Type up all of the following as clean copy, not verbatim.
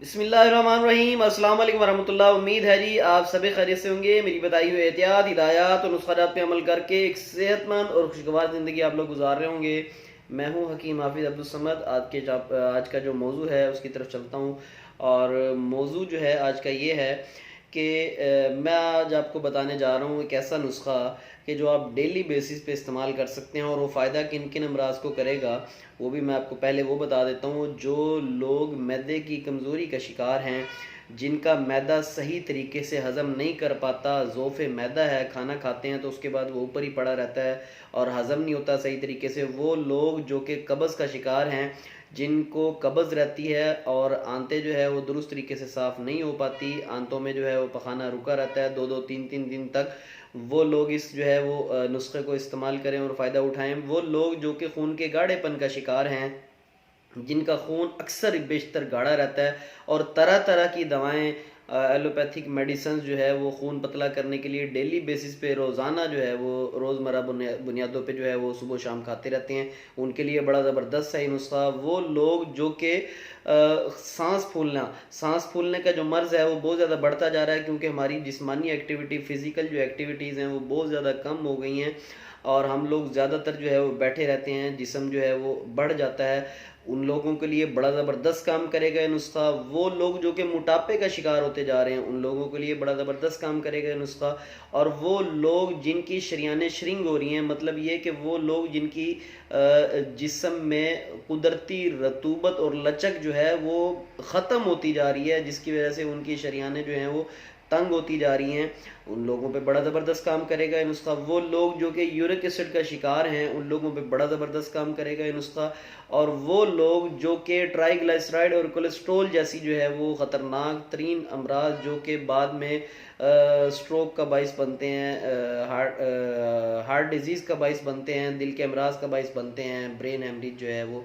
बिस्मिल्लाहिर्रहमानिर्रहीम। अस्सलाम वालेकुम वरहमतुल्लाह। उम्मीद है जी आप सभी खैरियत से होंगे। मेरी बताई हुई एहतियात, हिदायत और नुस्खात पे अमल करके एक सेहतमंद और खुशगवार ज़िंदगी आप लोग गुजार रहे होंगे। मैं हूँ हकीम हाफिज अब्दुल। आज का जो मौजू है उसकी तरफ चलता हूँ। और मौजू जो है आज का ये है कि मैं आज आपको बताने जा रहा हूँ एक ऐसा नुस्खा कि जो आप डेली बेसिस पे इस्तेमाल कर सकते हैं और वो फ़ायदा किन किन अमराज को करेगा वो भी मैं आपको पहले वो बता देता हूँ। जो लोग मैदे की कमज़ोरी का शिकार हैं, जिनका मैदा सही तरीके से हज़म नहीं कर पाता, ज़ोफ़े मैदा है, खाना खाते हैं तो उसके बाद वो ऊपर ही पड़ा रहता है और हज़म नहीं होता सही तरीके से, वो लोग जो कि कब्ज़ का शिकार हैं, जिनको कब्ज़ रहती है और आंतें जो है वो दुरुस्त तरीके से साफ़ नहीं हो पाती, आंतों में जो है वो पखाना रुका रहता है 2-2 3-3 दिन तक, वो लोग इस जो है वो नुस्खे को इस्तेमाल करें और फ़ायदा उठाएं। वो लोग जो कि खून के गाढ़ेपन का शिकार हैं, जिनका खून अक्सर बेशतर गाढ़ा रहता है और तरह तरह की दवाएं, एलोपैथिक मेडिसिन जो है वो खून पतला करने के लिए डेली बेसिस पे रोज़ाना जो है वो रोज़मर्रा बुनियादों पे जो है वो सुबह शाम खाते रहते हैं, उनके लिए बड़ा ज़बरदस्त है ये नुस्खा। वो लोग जो कि सांस फूलने का जो मर्ज़ है वो बहुत ज़्यादा बढ़ता जा रहा है, क्योंकि हमारी जिस्मानी एक्टिविटी, फ़िज़िकल जो एक्टिविटीज़ हैं वो बहुत ज़्यादा कम हो गई हैं और हम लोग ज़्यादातर जो है वो बैठे रहते हैं, जिस्म जो है वो बढ़ जाता है। उन लोगों के लिए बड़ा ज़बरदस्त काम करेगा ये नुस्खा। वो लोग जो कि मोटापे का शिकार होते जा रहे हैं, उन लोगों के लिए बड़ा ज़बरदस्त काम करेगा ये नुस्खा। और वो लोग जिनकी शरीयानें श्रिंक हो रही हैं, मतलब ये कि वो लोग जिनकी जिस्म में कुदरती रतूबत और लचक जो है वो ख़त्म होती जा रही है, जिसकी वजह से उनकी शरीयानें जो हैं वो तंग होती जा रही हैं, उन लोगों पे बड़ा ज़बरदस्त काम करेगा ये नुस्खा। वो लोग जो कि यूरिक एसिड का शिकार हैं, उन लोगों पे बड़ा ज़बरदस्त काम करेगा ये नुस्खा। और वो लोग जो कि ट्राइग्लिसराइड और कोलेस्ट्रोल जैसी जो है वो ख़तरनाक तरीन अमराज जो कि बाद में स्ट्रोक का बाइस बनते हैं, हार्ट डिजीज़ का बाइस बनते हैं, दिल के अमराज का बाइस बनते हैं, ब्रेन हेमरेज जो है वो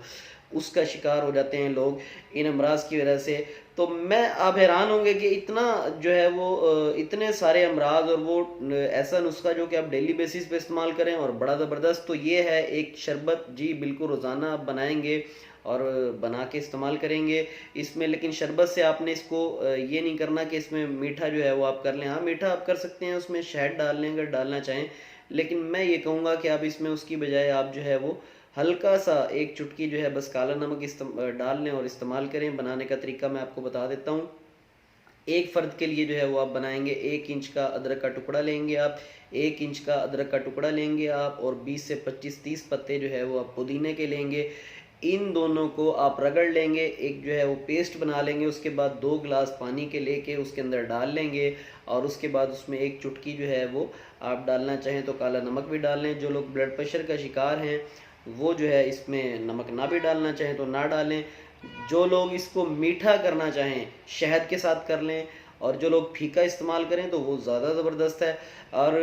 उसका शिकार हो जाते हैं लोग इन अमराज की वजह से। तो मैं आप हैरान होंगे कि इतना जो है वो इतने सारे अमराज और वो ऐसा नुस्खा जो कि आप डेली बेसिस पे इस्तेमाल करें और बड़ा ज़बरदस्त। तो ये है एक शरबत, जी बिल्कुल रोज़ाना आप बनाएंगे और बना के इस्तेमाल करेंगे इसमें। लेकिन शरबत से आपने इसको ये नहीं करना कि इसमें मीठा जो है वो आप कर लें। हाँ, मीठा आप कर सकते हैं, उसमें शहद डाल लें अगर डालना चाहें, लेकिन मैं ये कहूँगा कि आप इसमें उसकी बजाय आप जो है वो हल्का सा एक चुटकी जो है बस काला नमक डाल लें और इस्तेमाल करें। बनाने का तरीका मैं आपको बता देता हूँ। एक फ़र्द के लिए जो है वो आप बनाएंगे, 1 इंच का अदरक का टुकड़ा लेंगे आप, 1 इंच का अदरक का टुकड़ा लेंगे आप, और 20 से 25-30 पत्ते जो है वो आप पुदीने के लेंगे। इन दोनों को आप रगड़ लेंगे, एक जो है वो पेस्ट बना लेंगे। उसके बाद 2 गिलास पानी के लेके उसके अंदर डाल लेंगे और उसके बाद उसमें एक चुटकी जो है वो आप डालना चाहें तो काला नमक भी डाल लें। जो लोग ब्लड प्रेशर का शिकार हैं वो जो है इसमें नमक ना भी डालना चाहें तो ना डालें। जो लोग इसको मीठा करना चाहें शहद के साथ कर लें, और जो लोग फीका इस्तेमाल करें तो वो ज़्यादा ज़बरदस्त है। और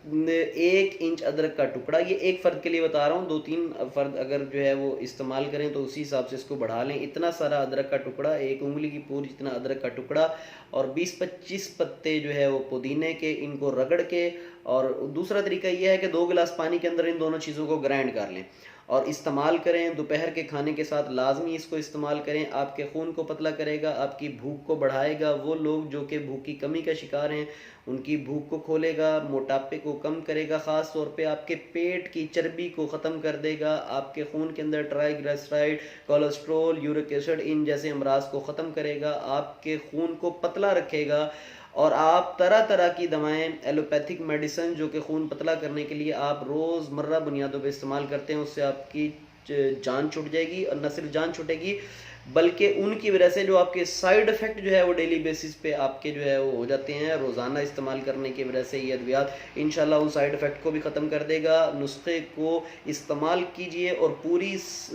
1 इंच अदरक का टुकड़ा, ये एक फ़र्द के लिए बता रहा हूँ, 2-3 फ़र्द अगर जो है वो इस्तेमाल करें तो उसी हिसाब से इसको बढ़ा लें। इतना सारा अदरक का टुकड़ा, 1 उंगली की पूरी जितना अदरक का टुकड़ा, और 20-25 पत्ते जो है वो पुदीने के, इनको रगड़ के। और दूसरा तरीका यह है कि 2 गिलास पानी के अंदर इन दोनों चीज़ों को ग्राइंड कर लें और इस्तेमाल करें। दोपहर के खाने के साथ लाजमी इसको इस्तेमाल करें, आपके खून को पतला करेगा, आपकी भूख को बढ़ाएगा। वो लोग जो कि भूख की कमी का शिकार हैं उनकी भूख को खोलेगा, मोटापे को कम करेगा, ख़ास तौर पे आपके पेट की चर्बी को ख़त्म कर देगा, आपके खून के अंदर triglyceride, cholesterol, uric acid in जैसे अमराज को ख़त्म करेगा, आपके खून को पतला रखेगा। और आप तरह तरह की दवाएं, एलोपैथिक मेडिसिन जो कि खून पतला करने के लिए आप रोज़मर्रा बुनियादों पे इस्तेमाल करते हैं, उससे आपकी जान छूट जाएगी। और न सिर्फ जान छूटेगी बल्कि उनकी वजह से जो आपके साइड इफ़ेक्ट जो है वो डेली बेसिस पे आपके जो है वो हो जाते हैं रोज़ाना इस्तेमाल करने की वजह से। ये अद्वियात इंशाल्लाह उन साइड इफ़ेक्ट को भी ख़त्म कर देगा। नुस्खे को इस्तेमाल कीजिए और पूरी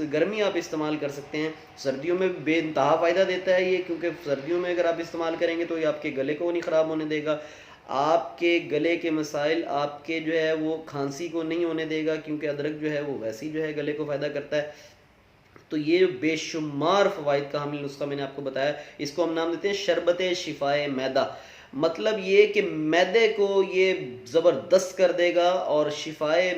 गर्मी आप इस्तेमाल कर सकते हैं। सर्दियों में बेइंतहा फ़ायदा देता है ये, क्योंकि सर्दियों में अगर आप इस्तेमाल करेंगे तो ये आपके गले को नहीं ख़राब होने देगा, आपके गले के मसाइल, आपके जो है वो खांसी को नहीं होने देगा, क्योंकि अदरक जो है वो वैसे ही जो है गले को फ़ायदा करता है। तो ये बेशुमार फ़वाइद का हामिल नुस्खा मैंने आपको बताया, इसको हम नाम देते हैं शरबत शिफाए मैदा। मतलब ये कि मैदे को ये ज़बरदस्त कर देगा और शिफाए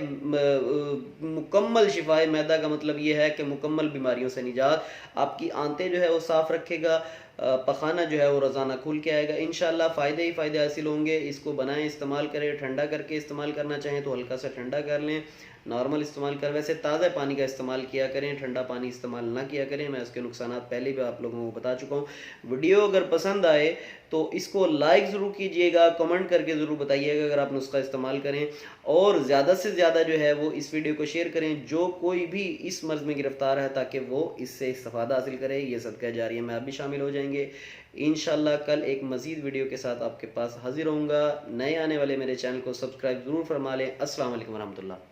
मुकम्मल शिफाए मैदा का मतलब ये है कि मुकम्मल बीमारियों से निजात, आपकी आंतें जो है वो साफ़ रखेगा, पखाना जो है वो रोज़ाना खुल के आएगा। इंशाल्लाह फ़ायदे ही फ़ायदे हासिल होंगे। इसको बनाएं, इस्तेमाल करें। ठंडा करके इस्तेमाल करना चाहें तो हल्का सा ठंडा कर लें, नॉर्मल इस्तेमाल कर, वैसे ताज़ा पानी का इस्तेमाल किया करें, ठंडा पानी इस्तेमाल ना किया करें। मैं उसके नुकसानात पहले भी आप लोगों को बता चुका हूँ। वीडियो अगर पसंद आए तो इसको लाइक ज़रूर कीजिएगा, कमेंट करके ज़रूर बताइएगा अगर आप नुस्खा इस्तेमाल करें, और ज़्यादा से ज़्यादा जो है वो इस वीडियो को शेयर करें जो कोई भी इस मर्ज़ में गिरफ्तार है, ताकि वो इससे इस्तेफादा हासिल करे। ये सदका जारिया में आप भी शामिल हो जाएंगे। इंशाल्लाह कल एक मज़ीद वीडियो के साथ आपके पास हाजिर होऊंगा। नए आने वाले मेरे चैनल को सब्सक्राइब ज़रूर फरमा लें। अस्सलाम वालेकुम रहमतुल्लाह।